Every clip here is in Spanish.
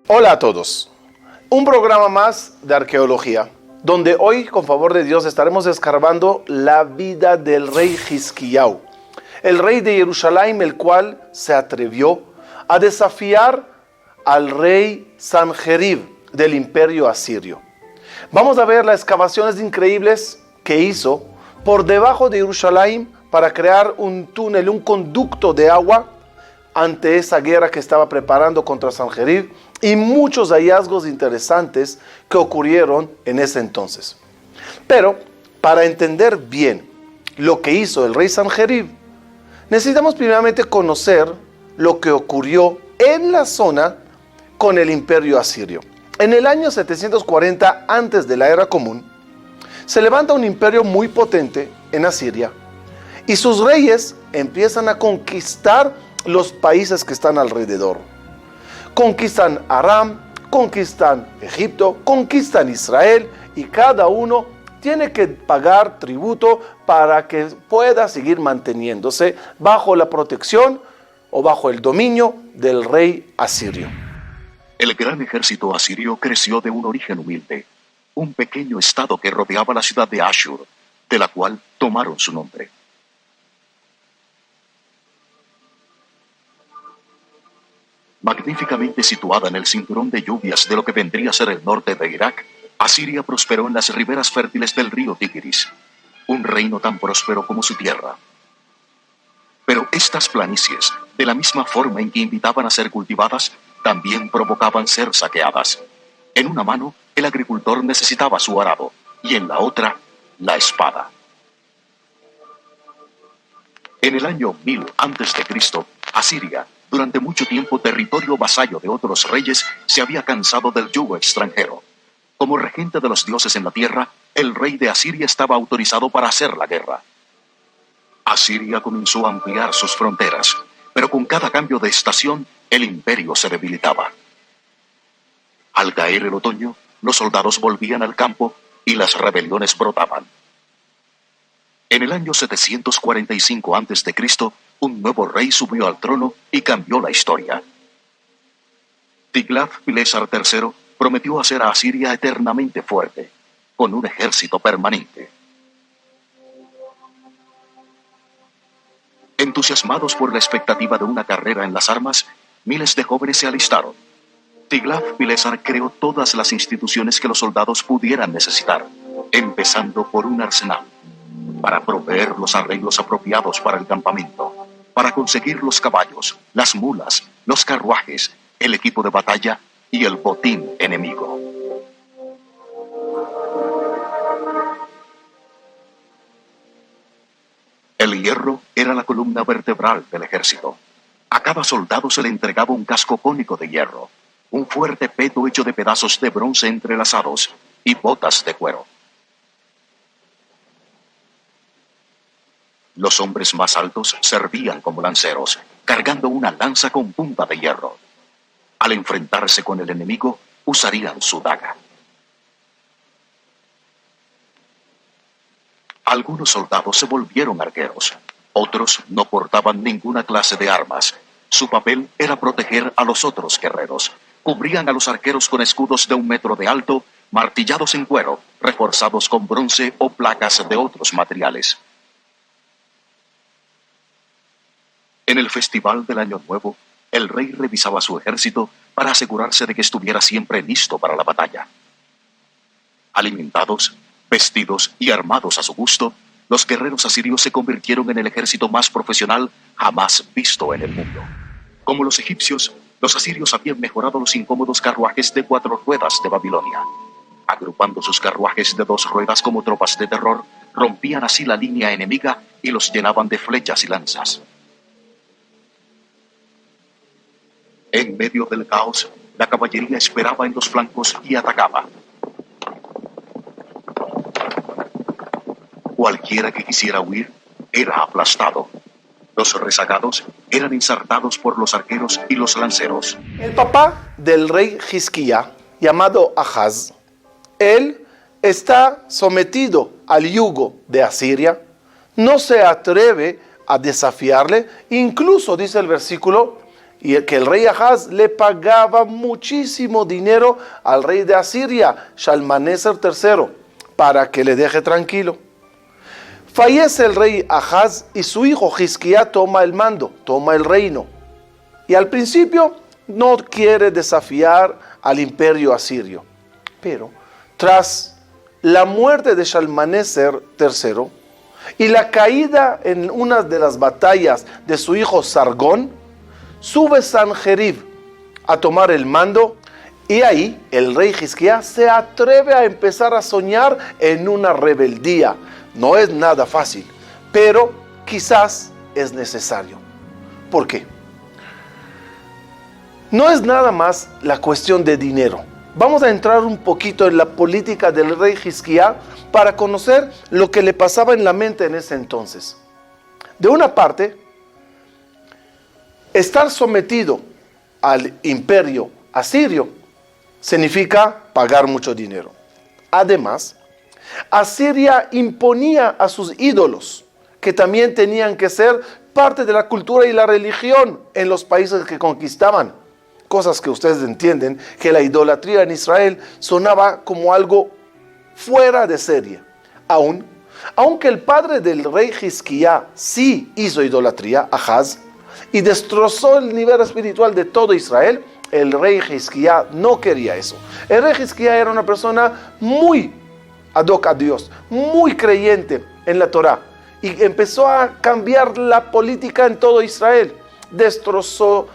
Hola a todos, un programa más de arqueología, donde hoy, con favor de Dios, estaremos escarbando la vida del rey Hizquiyáu, el rey de Jerusalén, el cual se atrevió a desafiar al rey Sanjerib del imperio asirio. Vamos a ver las excavaciones increíbles que hizo por debajo de Jerusalén para crear un túnel, un conducto de agua ante esa guerra que estaba preparando contra Sanjerib, y muchos hallazgos interesantes que ocurrieron en ese entonces. Pero para entender bien lo que hizo el rey Sanjerib, necesitamos primeramente conocer lo que ocurrió en la zona con el imperio asirio. En el año 740 antes de la era común, se levanta un imperio muy potente en Asiria y sus reyes empiezan a conquistar los países que están alrededor. Conquistan Aram, conquistan Egipto, conquistan Israel, y cada uno tiene que pagar tributo para que pueda seguir manteniéndose bajo la protección o bajo el dominio del rey asirio. El gran ejército asirio creció de un origen humilde, un pequeño estado que rodeaba la ciudad de Ashur, de la cual tomaron su nombre. Magníficamente situada en el cinturón de lluvias de lo que vendría a ser el norte de Irak, Asiria prosperó en las riberas fértiles del río Tigris, un reino tan próspero como su tierra. Pero estas planicies, de la misma forma en que invitaban a ser cultivadas, también provocaban ser saqueadas. En una mano, el agricultor necesitaba su arado, y en la otra, la espada. En el año 1000 a.C., Asiria, durante mucho tiempo territorio vasallo de otros reyes, se había cansado del yugo extranjero. Como regente de los dioses en la tierra, el rey de Asiria estaba autorizado para hacer la guerra. Asiria comenzó a ampliar sus fronteras, pero con cada cambio de estación, el imperio se debilitaba. Al caer el otoño, los soldados volvían al campo y las rebeliones brotaban. En el año 745 a.C., un nuevo rey subió al trono y cambió la historia. Tiglat-Pileser III prometió hacer a Asiria eternamente fuerte, con un ejército permanente. Entusiasmados por la expectativa de una carrera en las armas, miles de jóvenes se alistaron. Tiglat-Pileser creó todas las instituciones que los soldados pudieran necesitar, empezando por un arsenal, para proveer los arreglos apropiados para el campamento, para conseguir los caballos, las mulas, los carruajes, el equipo de batalla y el botín enemigo. El hierro era la columna vertebral del ejército. A cada soldado se le entregaba un casco cónico de hierro, un fuerte peto hecho de pedazos de bronce entrelazados y botas de cuero. Los hombres más altos servían como lanceros, cargando una lanza con punta de hierro. Al enfrentarse con el enemigo, usarían su daga. Algunos soldados se volvieron arqueros, otros no portaban ninguna clase de armas. Su papel era proteger a los otros guerreros. Cubrían a los arqueros con escudos de 1 metro de alto, martillados en cuero, reforzados con bronce o placas de otros materiales. En el festival del Año Nuevo, el rey revisaba su ejército para asegurarse de que estuviera siempre listo para la batalla. Alimentados, vestidos y armados a su gusto, los guerreros asirios se convirtieron en el ejército más profesional jamás visto en el mundo. Como los egipcios, los asirios habían mejorado los incómodos carruajes de 4 ruedas de Babilonia. Agrupando sus carruajes de 2 ruedas como tropas de terror, rompían así la línea enemiga y los llenaban de flechas y lanzas. En medio del caos, la caballería esperaba en los flancos y atacaba. Cualquiera que quisiera huir era aplastado. Los rezagados eran ensartados por los arqueros y los lanceros. El papá del rey Hizquiyá, llamado Ahaz, él está sometido al yugo de Asiria, no se atreve a desafiarle, incluso dice el versículo y que el rey Ahaz le pagaba muchísimo dinero al rey de Asiria, Shalmaneser III, para que le deje tranquilo. Fallece el rey Ahaz y su hijo Hizquía toma el mando, toma el reino. Y al principio no quiere desafiar al imperio asirio. Pero tras la muerte de Shalmaneser III y la caída en una de las batallas de su hijo Sargón, sube Sanjerib a tomar el mando, y ahí el rey Hizquía se atreve a empezar a soñar en una rebeldía. No es nada fácil, pero quizás es necesario. ¿Por qué? No es nada más la cuestión de dinero. Vamos a entrar un poquito en la política del rey Hizquía para conocer lo que le pasaba en la mente en ese entonces. De una parte, estar sometido al imperio asirio significa pagar mucho dinero. Además, Asiria imponía a sus ídolos, que también tenían que ser parte de la cultura y la religión en los países que conquistaban. Cosas que ustedes entienden, que la idolatría en Israel sonaba como algo fuera de serie. Aunque el padre del rey Hizquía sí hizo idolatría, Ahaz, y destrozó el nivel espiritual de todo Israel, el rey Hizquía no quería eso. El rey Hizquía era una persona muy ad hoc a Dios, muy creyente en la Torá, y empezó a cambiar la política en todo Israel. Destrozó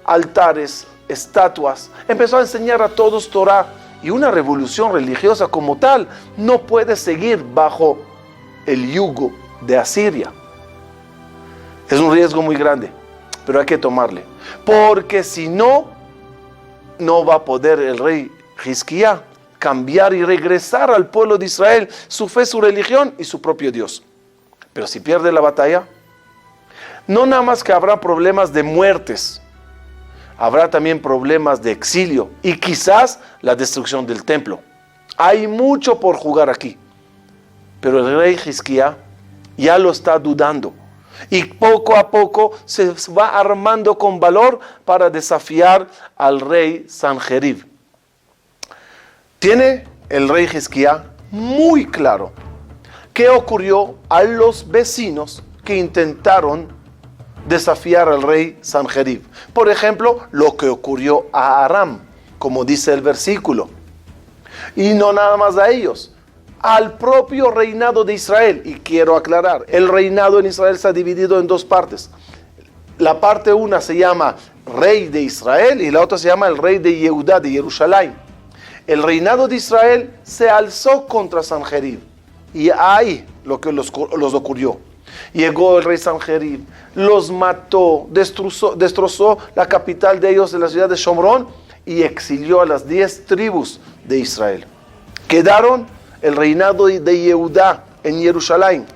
altares, estatuas, empezó a enseñar a todos Torá, y una revolución religiosa como tal no puede seguir bajo el yugo de Asiria. Es un riesgo muy grande, pero hay que tomarle, porque si no, no va a poder el rey Hizquía cambiar y regresar al pueblo de Israel su fe, su religión y su propio Dios. Pero si pierde la batalla, no nada más que habrá problemas de muertes, habrá también problemas de exilio y quizás la destrucción del templo. Hay mucho por jugar aquí, pero el rey Hizquía ya lo está dudando y poco a poco se va armando con valor para desafiar al rey Sanjerib. Tiene el rey Hizquía muy claro qué ocurrió a los vecinos que intentaron desafiar al rey Sanjerib. Por ejemplo, lo que ocurrió a Aram, como dice el versículo. Y no nada más a ellos, al propio reinado de Israel. Y quiero aclarar, el reinado en Israel está dividido en dos partes. La parte una se llama rey de Israel y la otra se llama el rey de Yehudá, de Jerusalén. El reinado de Israel se alzó contra Sanjerib, y ahí lo que los ocurrió. Llegó el rey Sanjerib, los mató, destrozó la capital de ellos, de la ciudad de Shomrón, y exilió a las 10 tribus de Israel. Quedaron el reinado de Yehudá en Jerusalén.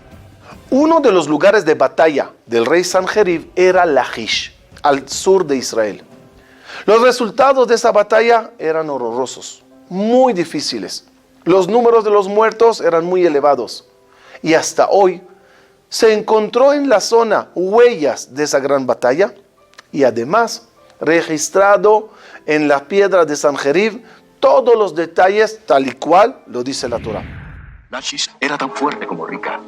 Uno de los lugares de batalla del rey Sanjerib era Lachish, al sur de Israel. Los resultados de esa batalla eran horrorosos, muy difíciles. Los números de los muertos eran muy elevados. Y hasta hoy se encontró en la zona huellas de esa gran batalla y además registrado en la piedra de Sanjerib todos los detalles tal y cual lo dice la Torá. Lachish era tan fuerte como rica.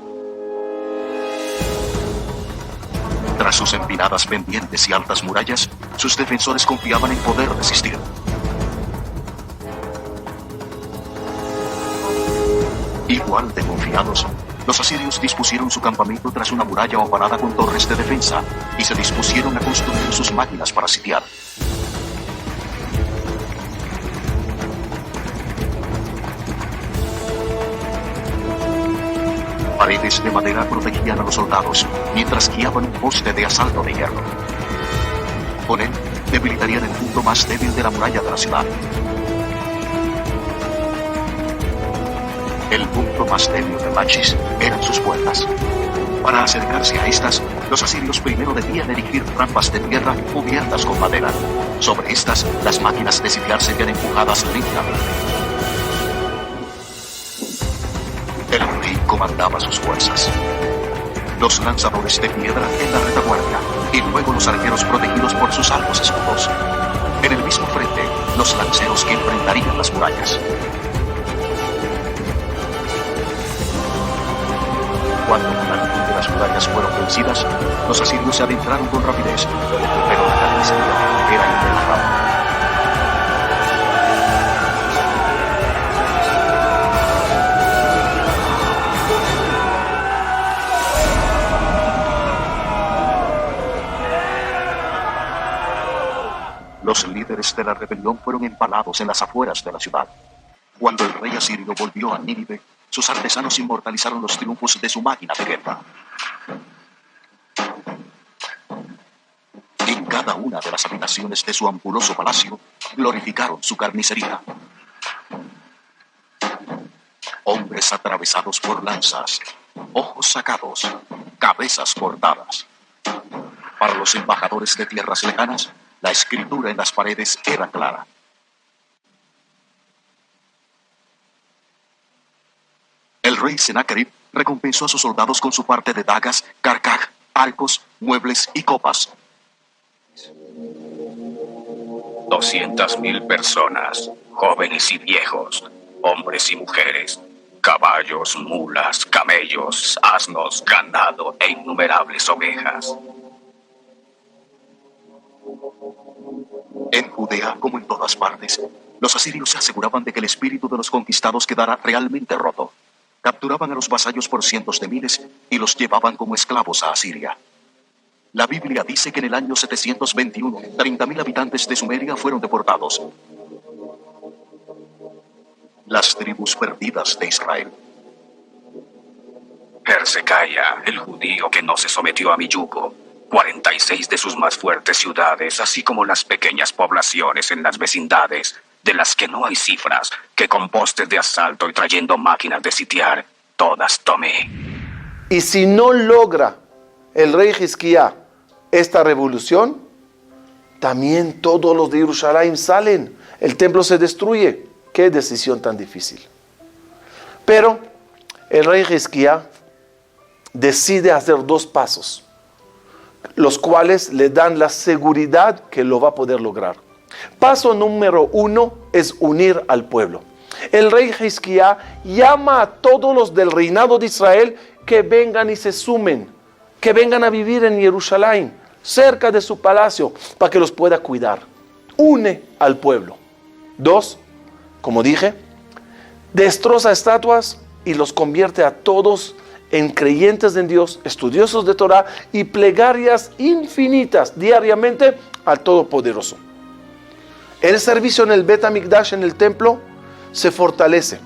Tras sus empinadas pendientes y altas murallas, sus defensores confiaban en poder resistir. Igual de confiados, los asirios dispusieron su campamento tras una muralla ovalada con torres de defensa y se dispusieron a construir sus máquinas para sitiar. Paredes de madera protegían a los soldados, mientras guiaban un poste de asalto de hierro. Con él, debilitarían el punto más débil de la muralla de la ciudad. El punto más débil de Lachish eran sus puertas. Para acercarse a estas, los asirios primero debían erigir rampas de tierra cubiertas con madera. Sobre estas, las máquinas de sitiar serían empujadas lentamente. El rey comandaba sus fuerzas. los lanzadores de piedra en la retaguardia, y luego los arqueros protegidos por sus altos escudos. En el mismo frente, los lanceros que enfrentarían las murallas. Cuando finalmente las murallas fueron vencidas, los asirios se adentraron con rapidez, pero la carnicería era impenetrable. Los líderes de la rebelión fueron empalados en las afueras de la ciudad. Cuando el rey asirio volvió a Nínive, sus artesanos inmortalizaron los triunfos de su máquina de guerra. En cada una de las habitaciones de su ampuloso palacio, glorificaron su carnicería. Hombres atravesados por lanzas, ojos sacados, cabezas cortadas. Para los embajadores de tierras lejanas, la escritura en las paredes era clara. El rey Sennacherib recompensó a sus soldados con su parte de dagas, carcaj, arcos, muebles y copas. 200,000 personas, jóvenes y viejos, hombres y mujeres, caballos, mulas, camellos, asnos, ganado e innumerables ovejas. En Judea, como en todas partes, los asirios se aseguraban de que el espíritu de los conquistados quedara realmente roto. Capturaban a los vasallos por cientos de miles y los llevaban como esclavos a Asiria. La Biblia dice que en el año 721, 30,000 habitantes de Sumeria fueron deportados. Las tribus perdidas de Israel. Hezequia, el judío que no se sometió a mi yugo, 46 de sus más fuertes ciudades, así como las pequeñas poblaciones en las vecindades, de las que no hay cifras, que con postes de asalto y trayendo máquinas de sitiar, todas tomé. Y si no logra el rey Hizquía esta revolución, también todos los de Jerusalén salen, el templo se destruye. Qué decisión tan difícil. Pero el rey Hizquía decide hacer 2 pasos, los cuales le dan la seguridad que lo va a poder lograr. Paso número 1 es unir al pueblo. El rey Hizquía llama a todos los del reinado de Israel que vengan y se sumen, que vengan a vivir en Jerusalén, cerca de su palacio, para que los pueda cuidar. Une al pueblo. 2, como dije, destroza estatuas y los convierte a todos en creyentes en Dios, estudiosos de Torah y plegarias infinitas diariamente al Todopoderoso. El servicio en el Bet HaMikdash, en el templo, se fortalece.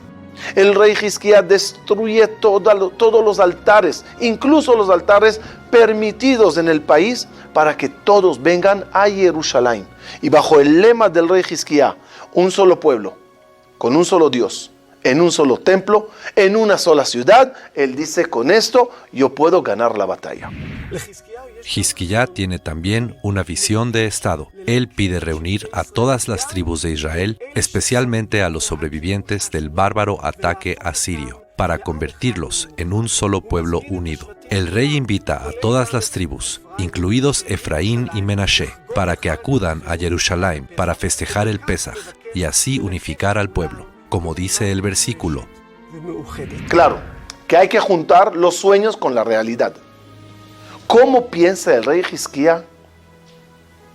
El rey Hizquía destruye todos los altares, incluso los altares permitidos en el país, para que todos vengan a Jerusalén. Y bajo el lema del rey Hizquía, un solo pueblo, con un solo Dios, en un solo templo, en una sola ciudad, él dice: con esto yo puedo ganar la batalla. Hizquía tiene también una visión de Estado. Él pide reunir a todas las tribus de Israel, especialmente a los sobrevivientes del bárbaro ataque asirio, para convertirlos en un solo pueblo unido. El rey invita a todas las tribus, incluidos Efraín y Menashe, para que acudan a Jerusalén para festejar el Pesaj y así unificar al pueblo, como dice el versículo. Claro, que hay que juntar los sueños con la realidad. ¿Cómo piensa el rey Hizquía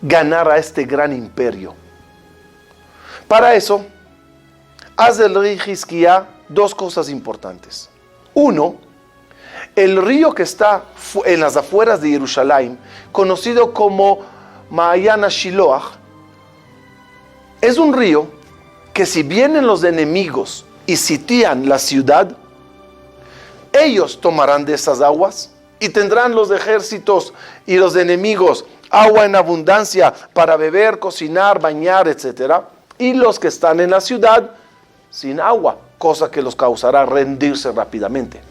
ganar a este gran imperio? Para eso, hace el rey Hizquía 2 cosas importantes. 1, el río que está en las afueras de Jerusalén, conocido como Ma'ayan HaShiloach, es un río que si vienen los enemigos y sitian la ciudad, ellos tomarán de esas aguas y tendrán los ejércitos y los enemigos agua en abundancia para beber, cocinar, bañar, etc. Y los que están en la ciudad sin agua, cosa que los causará rendirse rápidamente.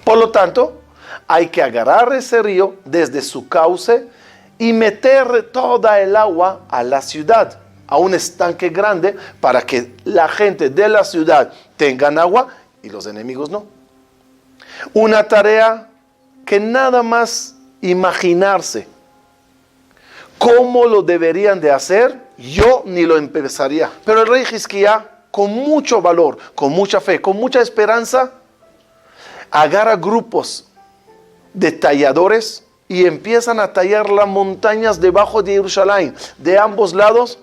Por lo tanto, hay que agarrar ese río desde su cauce y meter toda el agua a la ciudad, a un estanque grande, para que la gente de la ciudad tengan agua y los enemigos no. Una tarea que nada más imaginarse cómo lo deberían de hacer, yo ni lo empezaría. Pero el rey Hizquiyá, con mucho valor, con mucha fe, con mucha esperanza, agarra grupos de talladores y empiezan a tallar las montañas debajo de Jerusalén, de ambos lados,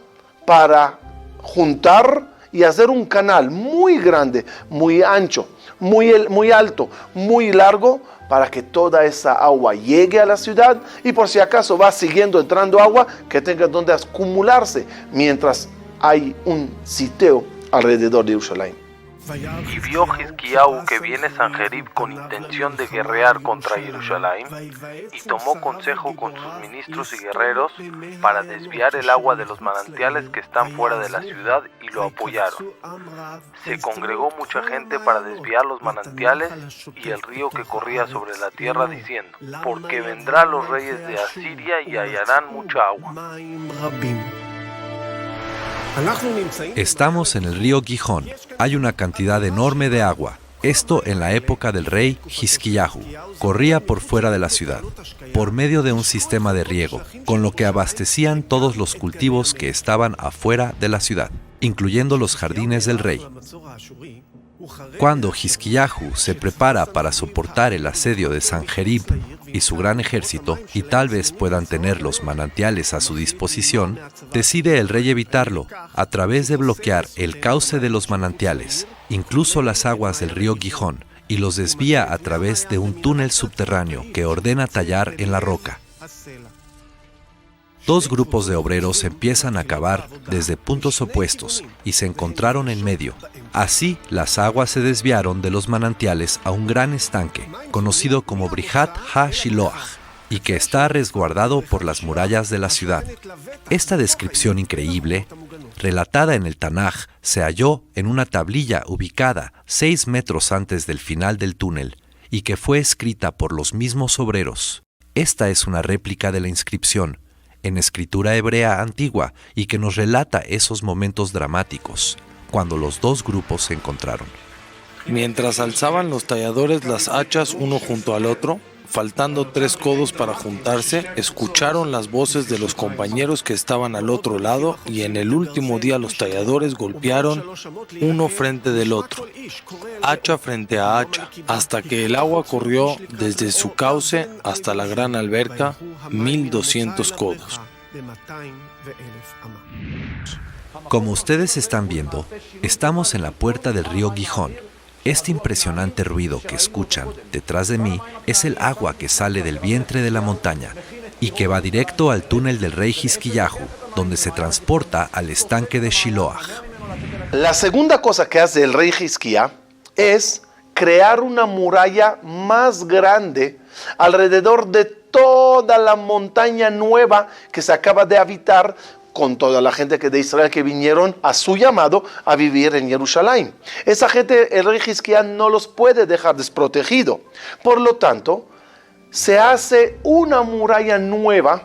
para juntar y hacer un canal muy grande, muy ancho, muy alto, muy largo, para que toda esa agua llegue a la ciudad y por si acaso va siguiendo entrando agua, que tenga donde acumularse mientras hay un sitio alrededor de Jerusalén. Y vio Hizquiyahu que viene Sanjerib con intención de guerrear contra Jerusalén, y tomó consejo con sus ministros y guerreros para desviar el agua de los manantiales que están fuera de la ciudad, y lo apoyaron. Se congregó mucha gente para desviar los manantiales y el río que corría sobre la tierra, diciendo: porque vendrán los reyes de Asiria y hallarán mucha agua. Estamos en el río Gijón. Hay una cantidad enorme de agua. Esto en la época del rey Hizquiyahu. Corría por fuera de la ciudad, por medio de un sistema de riego, con lo que abastecían todos los cultivos que estaban afuera de la ciudad, incluyendo los jardines del rey. Cuando Hizquiyahu se prepara para soportar el asedio de Sanjerib y su gran ejército, y tal vez puedan tener los manantiales a su disposición, decide el rey evitarlo a través de bloquear el cauce de los manantiales, incluso las aguas del río Gijón, y los desvía a través de un túnel subterráneo que ordena tallar en la roca. Dos grupos de obreros empiezan a cavar desde puntos opuestos y se encontraron en medio. Así, las aguas se desviaron de los manantiales a un gran estanque, conocido como Brihat ha-Shiloach, y que está resguardado por las murallas de la ciudad. Esta descripción increíble, relatada en el Tanaj, se halló en una tablilla ubicada 6 metros antes del final del túnel y que fue escrita por los mismos obreros. Esta es una réplica de la inscripción, en escritura hebrea antigua, y que nos relata esos momentos dramáticos, cuando los dos grupos se encontraron. Mientras alzaban los talladores las hachas uno junto al otro, faltando 3 codos para juntarse, escucharon las voces de los compañeros que estaban al otro lado, y en el último día los talladores golpearon uno frente del otro, hacha frente a hacha, hasta que el agua corrió desde su cauce hasta la gran alberca, 1200 codos. Como ustedes están viendo, estamos en la puerta del río Gijón. Este impresionante ruido que escuchan detrás de mí es el agua que sale del vientre de la montaña y que va directo al túnel del rey Hizquiyahu, donde se transporta al estanque de Shiloach. La segunda cosa que hace el rey Hizquiyá es crear una muralla más grande alrededor de toda la montaña nueva que se acaba de habitar, con toda la gente de Israel que vinieron a su llamado a vivir en Jerusalén. Esa gente, el rey Hizquiyá no los puede dejar desprotegidos. Por lo tanto, se hace una muralla nueva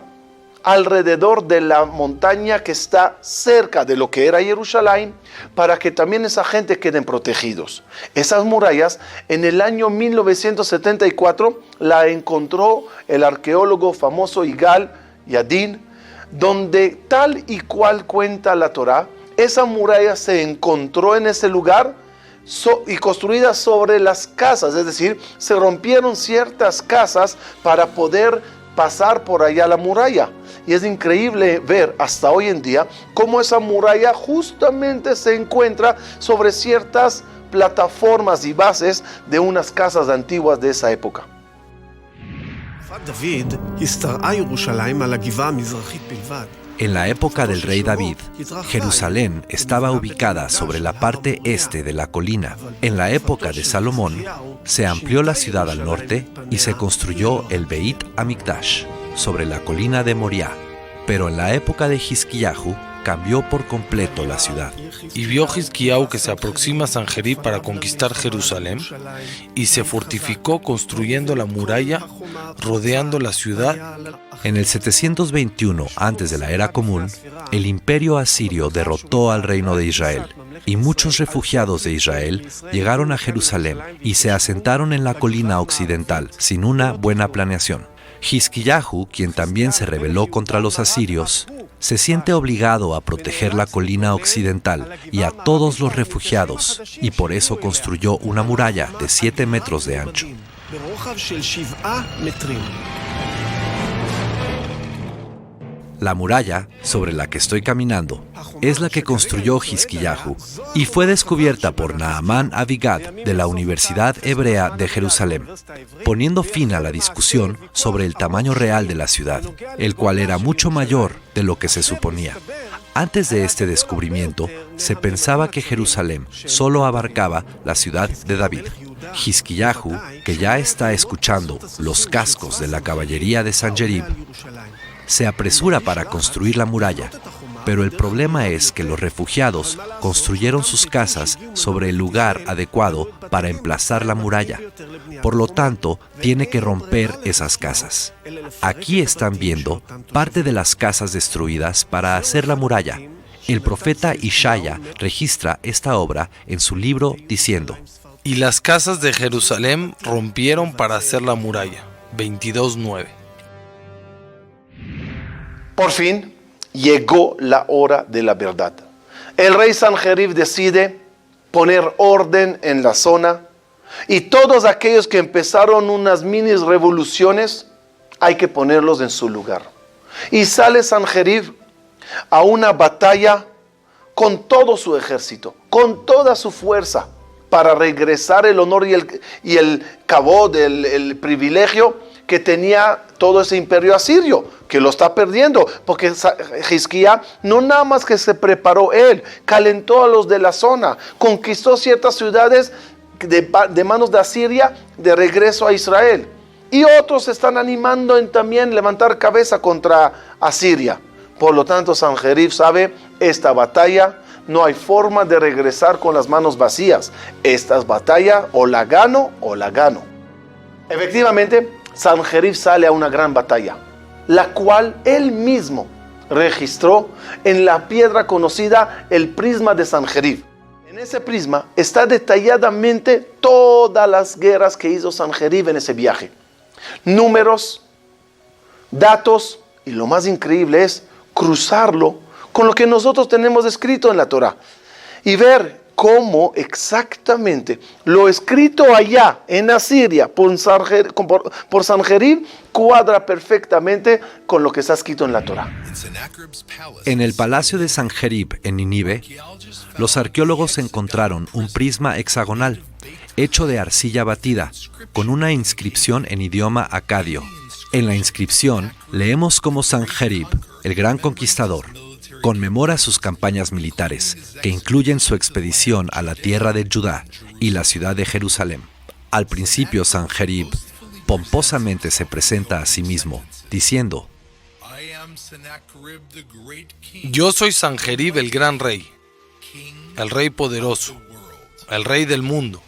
alrededor de la montaña que está cerca de lo que era Jerusalén, para que también esa gente queden protegidos. Esas murallas, en el año 1974, la encontró el arqueólogo famoso Yigal Yadin, donde tal y cual cuenta la Torá, esa muralla se encontró en ese lugar y construida sobre las casas, es decir, se rompieron ciertas casas para poder pasar por allá la muralla. Y es increíble ver hasta hoy en día cómo esa muralla justamente se encuentra sobre ciertas plataformas y bases de unas casas antiguas de esa época. En la época del rey David, Jerusalén estaba ubicada sobre la parte este de la colina. En la época de Salomón, se amplió la ciudad al norte y se construyó el Beit Hamikdash sobre la colina de Moriah. Pero en la época de Hizquiyahu, cambió por completo la ciudad. Y vio Hizkiyahu que se aproxima Sanjerib para conquistar Jerusalén, y se fortificó construyendo la muralla, rodeando la ciudad. En el 721 antes de la era común, el imperio asirio derrotó al reino de Israel, y muchos refugiados de Israel llegaron a Jerusalén y se asentaron en la colina occidental sin una buena planeación. Hizkiyahu, quien también se rebeló contra los asirios, se siente obligado a proteger la colina occidental y a todos los refugiados, y por eso construyó una muralla de 7 metros de ancho. La muralla sobre la que estoy caminando es la que construyó Hizkiyahu y fue descubierta por Naaman Avigad de la Universidad Hebrea de Jerusalén, poniendo fin a la discusión sobre el tamaño real de la ciudad, el cual era mucho mayor de lo que se suponía. Antes de este descubrimiento, se pensaba que Jerusalén solo abarcaba la ciudad de David. Hizkiyahu, que ya está escuchando los cascos de la caballería de Sanjerib, se apresura para construir la muralla, pero el problema es que los refugiados construyeron sus casas sobre el lugar adecuado para emplazar la muralla. Por lo tanto, tiene que romper esas casas. Aquí están viendo parte de las casas destruidas para hacer la muralla. El profeta Ishaya registra esta obra en su libro diciendo: Y las casas de Jerusalén rompieron para hacer la muralla. 22:9. Por fin llegó la hora de la verdad. El rey Sanjerib decide poner orden en la zona, y todos aquellos que empezaron unas mini revoluciones hay que ponerlos en su lugar. Y sale Sanjerib a una batalla con todo su ejército, con toda su fuerza, para regresar el honor y el cabod, el privilegio que tenía todo ese imperio asirio, que lo está perdiendo, porque Hizkiyahu no nada más que se preparó él, calentó a los de la zona, conquistó ciertas ciudades de manos de Asiria de regreso a Israel, y otros se están animando en también levantar cabeza contra Asiria. Por lo tanto, Sanjerib sabe, esta batalla no hay forma de regresar con las manos vacías. Esta batalla o la gano o la gano. Efectivamente, Sanjerib sale a una gran batalla, la cual él mismo registró en la piedra conocida el prisma de Sanjerib. En ese prisma está detalladamente todas las guerras que hizo Sanjerib en ese viaje. Números, datos, y lo más increíble es cruzarlo con lo que nosotros tenemos escrito en la Torá y ver cómo exactamente lo escrito allá en Asiria por Sanjerib cuadra perfectamente con lo que está escrito en la Torá. En el palacio de Sanjerib en Nínive, los arqueólogos encontraron un prisma hexagonal hecho de arcilla batida con una inscripción en idioma acadio. En la inscripción leemos cómo Sanjerib, el gran conquistador, conmemora sus campañas militares, que incluyen su expedición a la tierra de Judá y la ciudad de Jerusalén. Al principio, Sanjerib pomposamente se presenta a sí mismo, diciendo: Yo soy Sanjerib, el gran rey, el rey poderoso, el rey del mundo.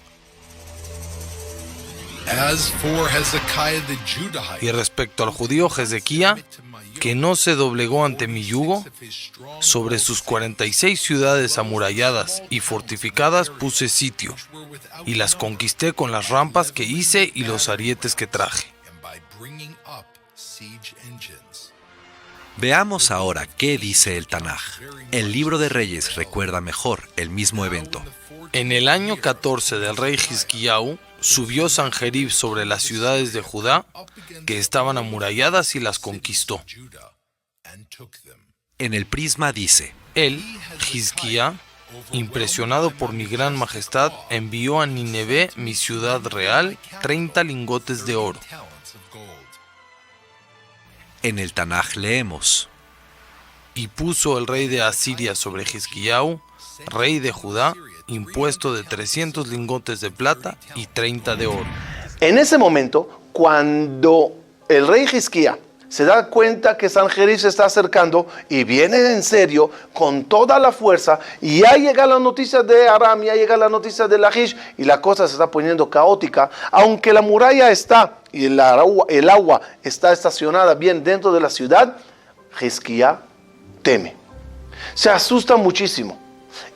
Y respecto al judío Hezequía, que no se doblegó ante mi yugo, sobre sus 46 ciudades amuralladas y fortificadas puse sitio, y las conquisté con las rampas que hice y los arietes que traje. Veamos ahora qué dice el Tanaj. El libro de Reyes recuerda mejor el mismo evento. En el año 14 del rey Hizkiyahu, subió Sanjerib sobre las ciudades de Judá que estaban amuralladas y las conquistó. En el prisma dice: Él, Hizkiyahu, impresionado por mi gran majestad, envió a Nínive, mi ciudad real, 30 lingotes de oro. En el Tanaj leemos: Y puso el rey de Asiria sobre Hizkiyahu, rey de Judá, impuesto de 300 lingotes de plata y 30 de oro. En ese momento, cuando el rey Hizkiyahu se da cuenta que Sanjerib se está acercando y viene en serio con toda la fuerza, y ya llega la noticia de Aram, ya llega la noticia de Lachish, y la cosa se está poniendo caótica. Aunque la muralla está y el agua está estacionada bien dentro de la ciudad, Hizquiyá teme, se asusta muchísimo,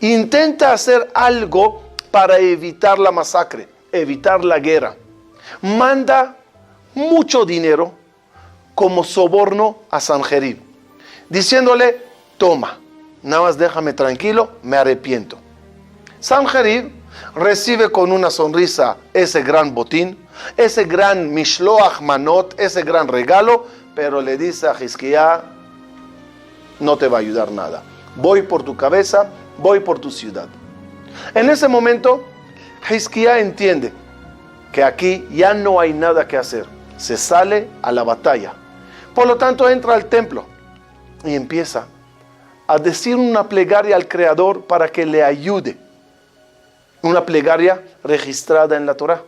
intenta hacer algo para evitar la masacre, evitar la guerra. Manda mucho dinero como soborno a Sanjerib, diciéndole: toma, nada más déjame tranquilo, me arrepiento. Sanjerib recibe con una sonrisa ese gran botín, ese gran mishloach manot, ese gran regalo, pero le dice a Hizquiyá: no te va a ayudar nada, voy por tu cabeza, voy por tu ciudad. En ese momento, Hizquiyá entiende que aquí ya no hay nada que hacer, se sale a la batalla. Por lo tanto, entra al templo y empieza a decir una plegaria al Creador para que le ayude, una plegaria registrada en la Torá.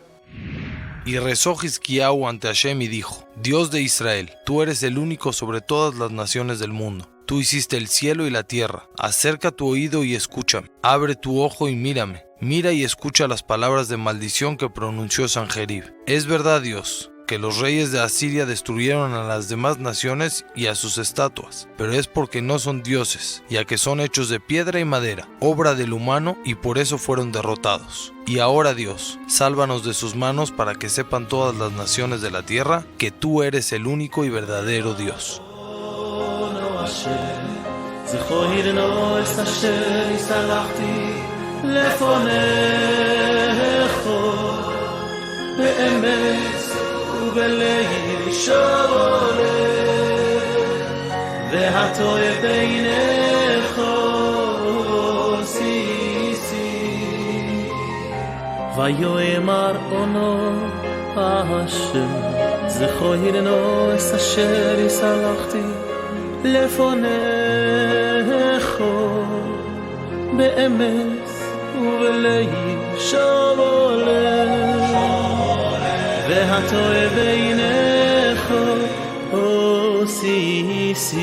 Y rezó Hizquiyahu ante Hashem y dijo: Dios de Israel, tú eres el único sobre todas las naciones del mundo. Tú hiciste el cielo y la tierra. Acerca tu oído y escúchame. Abre tu ojo y mírame. Mira y escucha las palabras de maldición que pronunció Sanjerib. Es verdad, Dios, que los reyes de Asiria destruyeron a las demás naciones y a sus estatuas, pero es porque no son dioses, ya que son hechos de piedra y madera, obra del humano, y por eso fueron derrotados. Y ahora, Dios, sálvanos de sus manos para que sepan todas las naciones de la tierra que tú eres el único y verdadero Dios. ובליל שואלה והטועה בינך סיסי ויאמר אונו השם זכורנו את אשר סלחתי לפניך באמת ובליל שואלה והטועה בינך עושיסי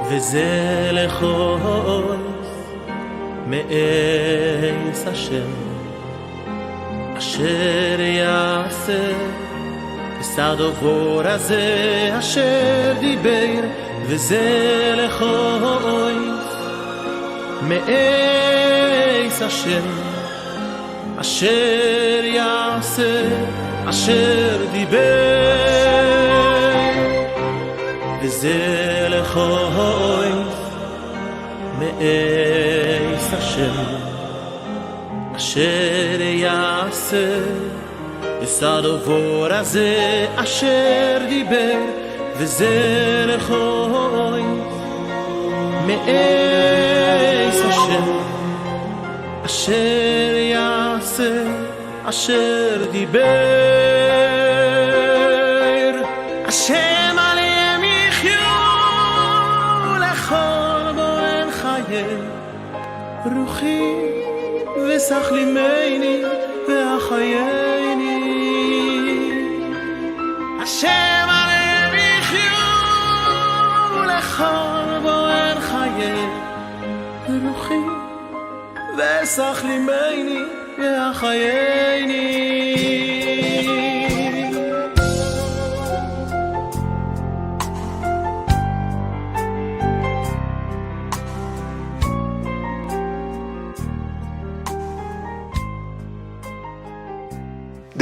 וזה לכל מעש השם אשר יעשה בסד עבור הזה אשר דיבר וזה לכל מעש השם אשר יעשה, אשר דיבר וזה לכל מעש השם אשר יעשה בסד עבור הזה אשר דיבר וזה לכל מעש השם אשר יעשה, אשר דיבר השם עליהם יחיו לכל בוען חיי רוחי וסחלימני ואחייני השם עליהם יחיו לכל בוען חיי רוחי וסחלימני ואחייני.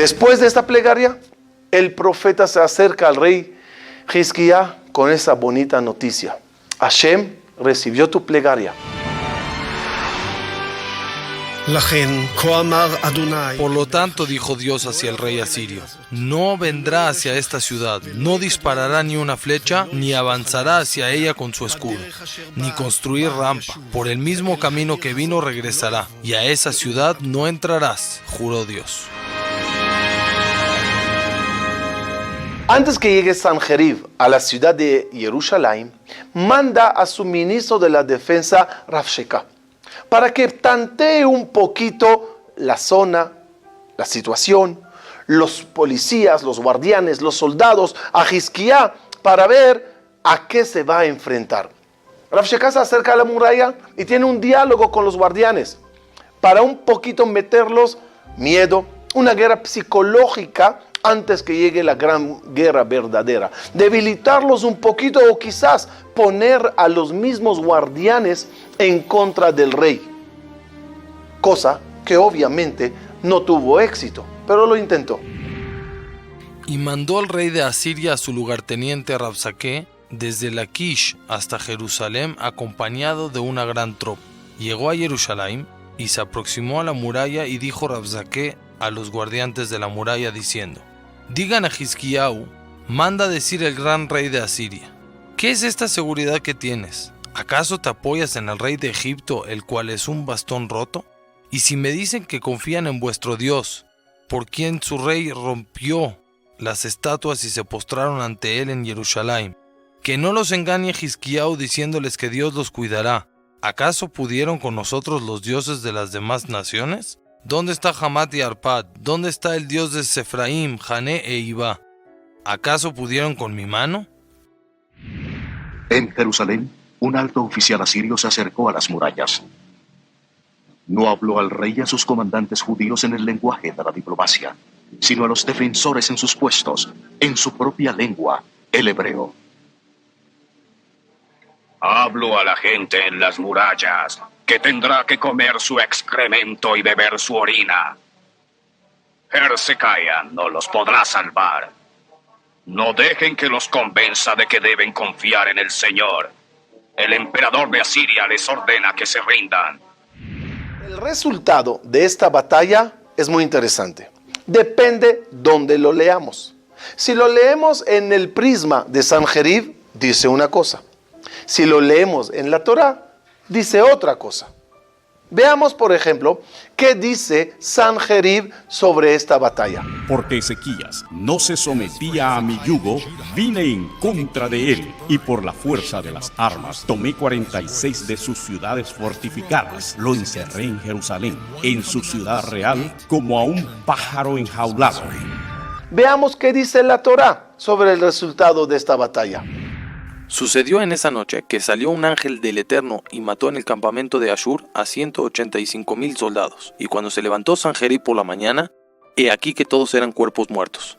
Después de esta plegaria, el profeta se acerca al rey Hizquiyá con esa bonita noticia: Hashem recibió tu plegaria. Por lo tanto, dijo Dios hacia el rey asirio: no vendrá hacia esta ciudad, no disparará ni una flecha, ni avanzará hacia ella con su escudo, ni construir rampa. Por el mismo camino que vino regresará, y a esa ciudad no entrarás, juró Dios. Antes que llegue Sanjerib a la ciudad de Jerusalén, manda a su ministro de la defensa, Rav Shekah, para que tantee un poquito la zona, la situación, los policías, los guardianes, los soldados a Hizquiyá para ver a qué se va a enfrentar. Rav Shekar se acerca a la muralla y tiene un diálogo con los guardianes para un poquito meterlos miedo, una guerra psicológica antes que llegue la gran guerra verdadera. Debilitarlos un poquito o quizás poner a los mismos guardianes en contra del rey. Cosa que obviamente no tuvo éxito, pero lo intentó. Y mandó al rey de Asiria a su lugarteniente Rabsaqué desde Laquish hasta Jerusalén acompañado de una gran tropa. Llegó a Jerusalén y se aproximó a la muralla y dijo Rabsaqué a los guardiantes de la muralla diciendo: digan a Hizquiyau, manda decir el gran rey de Asiria, ¿qué es esta seguridad que tienes? ¿Acaso te apoyas en el rey de Egipto, el cual es un bastón roto? Y si me dicen que confían en vuestro Dios, por quien su rey rompió las estatuas y se postraron ante él en Jerusalén, que no los engañe Hizquiyau diciéndoles que Dios los cuidará. ¿Acaso pudieron con nosotros los dioses de las demás naciones? ¿Dónde está Hamat y Arpad? ¿Dónde está el dios de Sefraim, Jané e Ibá? ¿Acaso pudieron con mi mano? En Jerusalén, un alto oficial asirio se acercó a las murallas. No habló al rey y a sus comandantes judíos en el lenguaje de la diplomacia, sino a los defensores en sus puestos, en su propia lengua, el hebreo. Hablo a la gente en las murallas, que tendrá que comer su excremento y beber su orina. Hezequías no los podrá salvar. No dejen que los convenza de que deben confiar en el Señor. El emperador de Asiria les ordena que se rindan. El resultado de esta batalla es muy interesante. Depende dónde lo leamos. Si lo leemos en el prisma de Sanjerib, dice una cosa. Si lo leemos en la Torá, dice otra cosa. Veamos, por ejemplo, qué dice Sanjerib sobre esta batalla. Porque Ezequías no se sometía a mi yugo, vine en contra de él, y por la fuerza de las armas tomé 46 de sus ciudades fortificadas, lo encerré en Jerusalén, en su ciudad real, como a un pájaro enjaulado. Veamos qué dice la Torá sobre el resultado de esta batalla. Sucedió en esa noche que salió un ángel del Eterno y mató en el campamento de Ashur a 185,000 soldados. Y cuando se levantó Sanjerib por la mañana, he aquí que todos eran cuerpos muertos.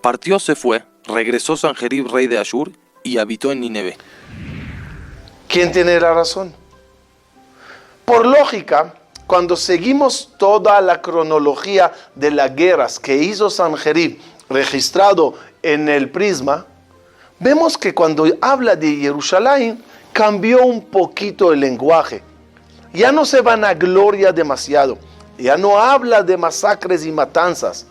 Partió, se fue, regresó Sanjerib rey de Ashur y habitó en Nínive. ¿Quién tiene la razón? Por lógica, cuando seguimos toda la cronología de las guerras que hizo Sanjerib registrado en el prisma, vemos que cuando habla de Jerusalén cambió un poquito el lenguaje. Ya no se vanagloria demasiado. Ya no habla de masacres y matanzas.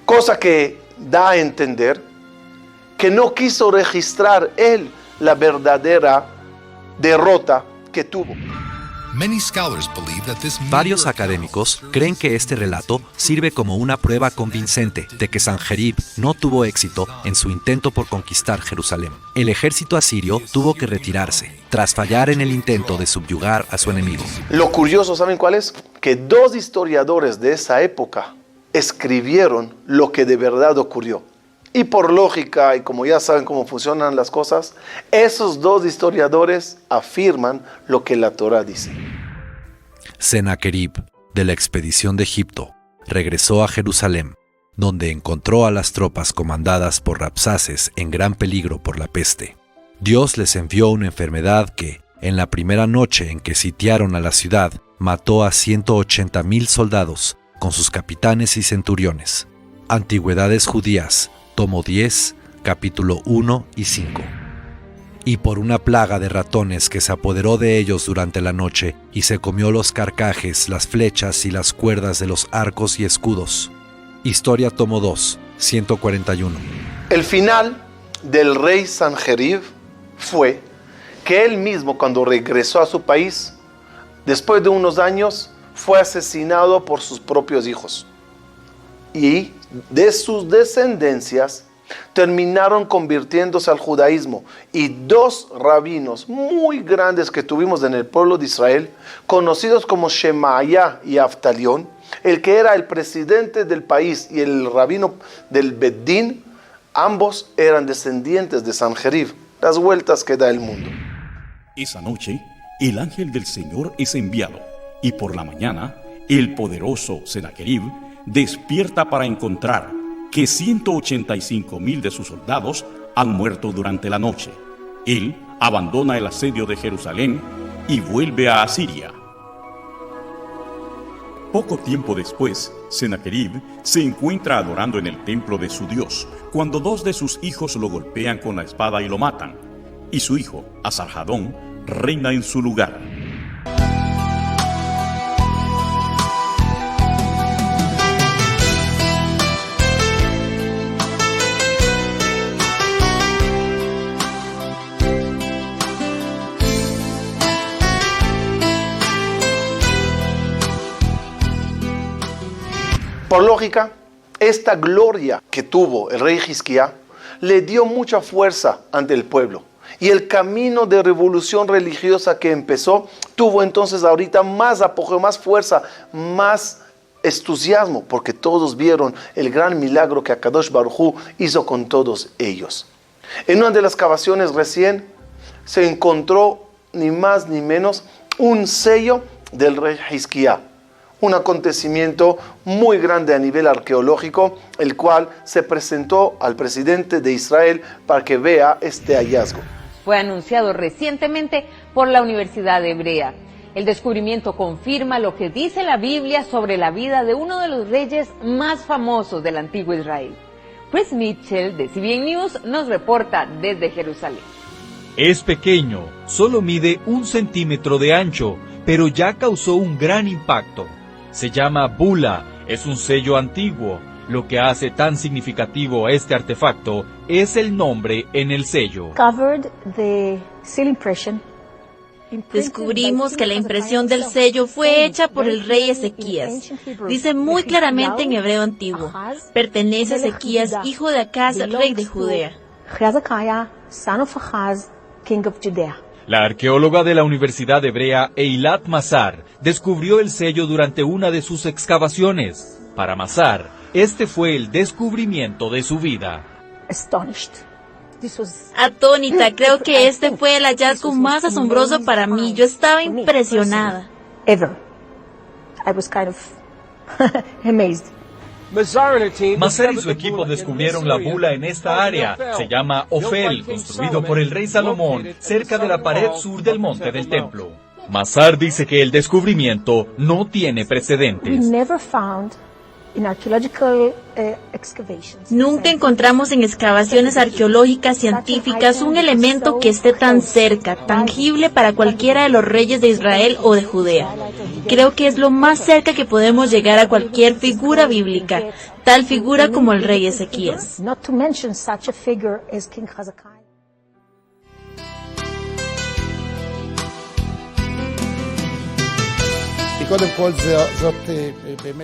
Cosa que da a entender que no quiso registrar él la verdadera derrota que tuvo. Varios académicos creen que este relato sirve como una prueba convincente de que Sanjerib no tuvo éxito en su intento por conquistar Jerusalén. El ejército asirio tuvo que retirarse, tras fallar en el intento de subyugar a su enemigo. Lo curioso, ¿saben cuál es? Que dos historiadores de esa época escribieron lo que de verdad ocurrió. Y por lógica, y como ya saben cómo funcionan las cosas, esos dos historiadores afirman lo que la Torá dice. Sennacherib, de la expedición de Egipto, regresó a Jerusalén, donde encontró a las tropas comandadas por Rabsaces en gran peligro por la peste. Dios les envió una enfermedad que, en la primera noche en que sitiaron a la ciudad, mató a 180,000 soldados, con sus capitanes y centuriones. Antigüedades Judías, tomo 10, capítulo 1 y 5. Y por una plaga de ratones que se apoderó de ellos durante la noche y se comió los carcajes, las flechas y las cuerdas de los arcos y escudos. Historia tomo 2, 141. El final del rey Sanjerib fue que él mismo, cuando regresó a su país, después de unos años, fue asesinado por sus propios hijos. Y de sus descendencias terminaron convirtiéndose al judaísmo, y 2 rabinos muy grandes que tuvimos en el pueblo de Israel, conocidos como Shemaya y Aftalión, el que era el presidente del país y el rabino del Beddín, ambos eran descendientes de Sanjerib. Las vueltas que da el mundo. Esa noche, el ángel del Señor es enviado, y por la mañana, el poderoso Sennacherib despierta para encontrar que 185,000 de sus soldados han muerto durante la noche. Él abandona el asedio de Jerusalén y vuelve a Asiria. Poco tiempo después, Sennacherib se encuentra adorando en el templo de su Dios, cuando 2 de sus hijos lo golpean con la espada y lo matan, y su hijo, Asarjadón, reina en su lugar. Por lógica, esta gloria que tuvo el rey Hizquía le dio mucha fuerza ante el pueblo. Y el camino de revolución religiosa que empezó tuvo entonces ahorita más apogeo, más fuerza, más entusiasmo, porque todos vieron el gran milagro que Akadosh Baruj Hu hizo con todos ellos. En una de las excavaciones recién se encontró ni más ni menos un sello del rey Hizquía. Un acontecimiento muy grande a nivel arqueológico, el cual se presentó al presidente de Israel para que vea este hallazgo. Fue anunciado recientemente por la Universidad Hebrea. El descubrimiento confirma lo que dice la Biblia sobre la vida de uno de los reyes más famosos del antiguo Israel. Chris Mitchell de CBN News nos reporta desde Jerusalén. Es pequeño, solo mide 1 centímetro de ancho, pero ya causó un gran impacto. Se llama Bula, es un sello antiguo. Lo que hace tan significativo este artefacto es el nombre en el sello. Descubrimos que la impresión del sello fue hecha por el rey Ezequías. Dice muy claramente en hebreo antiguo: pertenece a Ezequías, hijo de Acaz, rey de Judea. La arqueóloga de la Universidad Hebrea Eilat Mazar descubrió el sello durante una de sus excavaciones. Para Mazar, este fue el descubrimiento de su vida. Atónita, creo que este fue el hallazgo más asombroso para mí. Yo estaba impresionada. Mazar y su equipo descubrieron la bula en esta área. Se llama Ofel, construido por el rey Salomón, cerca de la pared sur del monte del templo. Mazar dice que el descubrimiento no tiene precedentes. Nunca encontramos en excavaciones arqueológicas científicas un elemento que esté tan cerca, tangible para cualquiera de los reyes de Israel o de Judea. Creo que es lo más cerca que podemos llegar a cualquier figura bíblica, tal figura como el rey Ezequías.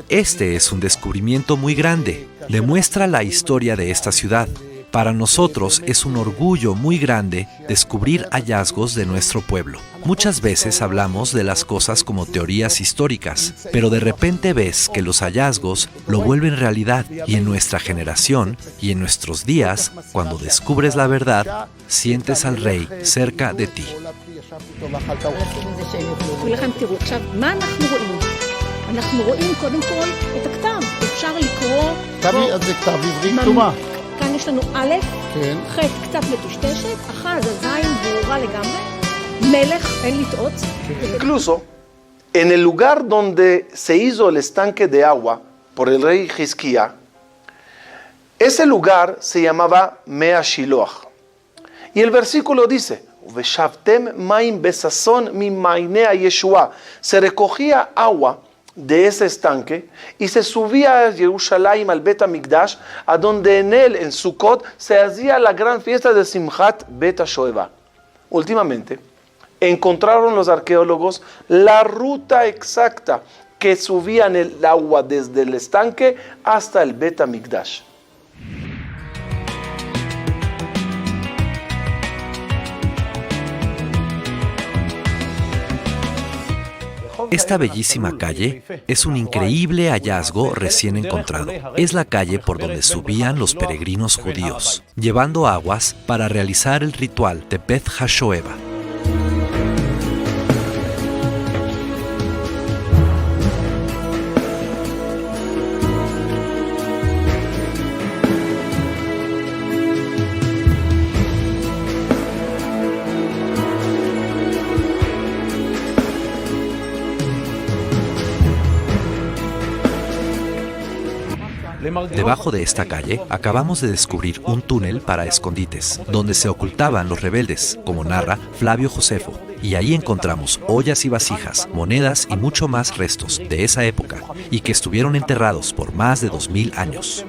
Este es un descubrimiento muy grande. Le muestra la historia de esta ciudad. Para nosotros es un orgullo muy grande descubrir hallazgos de nuestro pueblo. Muchas veces hablamos de las cosas como teorías históricas, pero de repente ves que los hallazgos lo vuelven realidad, y en nuestra generación y en nuestros días, cuando descubres la verdad, sientes al rey cerca de ti. Incluso en el lugar donde se hizo el estanque de agua por el rey Hizquía, ese lugar se llamaba Mea Shiloach. Y el versículo dice: se recogía agua de ese estanque y se subía a Jerusalén, al Bet HaMikdash, a donde en él, en Sukkot, se hacía la gran fiesta de Simchat Bet HaShoeva. Últimamente, encontraron los arqueólogos la ruta exacta que subían el agua desde el estanque hasta el Bet HaMikdash. Esta bellísima calle es un increíble hallazgo recién encontrado. Es la calle por donde subían los peregrinos judíos, llevando aguas para realizar el ritual de Beth HaShoeva. Debajo de esta calle acabamos de descubrir un túnel para escondites, donde se ocultaban los rebeldes, como narra Flavio Josefo. Y ahí encontramos ollas y vasijas, monedas y mucho más restos de esa época, y que estuvieron enterrados por más de 2000 años.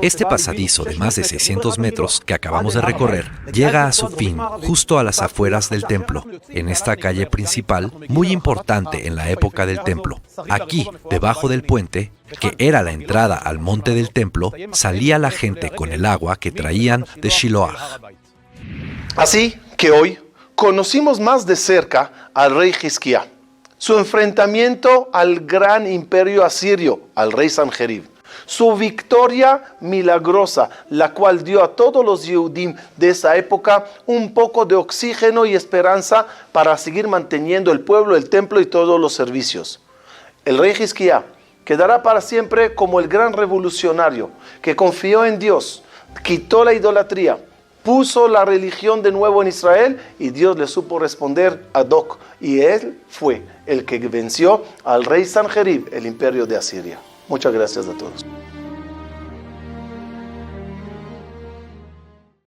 Este pasadizo de más de 600 metros que acabamos de recorrer llega a su fin justo a las afueras del templo, en esta calle principal muy importante en la época del templo. Aquí, debajo del puente, que era la entrada al monte del templo, salía la gente con el agua que traían de Shiloah. Así que hoy conocimos más de cerca al rey Hizquía, su enfrentamiento al gran imperio asirio, al rey Sanjerib, su victoria milagrosa, la cual dio a todos los Yehudim de esa época un poco de oxígeno y esperanza para seguir manteniendo el pueblo, el templo y todos los servicios. El rey Hizquía quedará para siempre como el gran revolucionario que confió en Dios, quitó la idolatría, puso la religión de nuevo en Israel y Dios le supo responder ad hoc. Y él fue el que venció al rey Sanjerib, el imperio de Asiria. Muchas gracias a todos.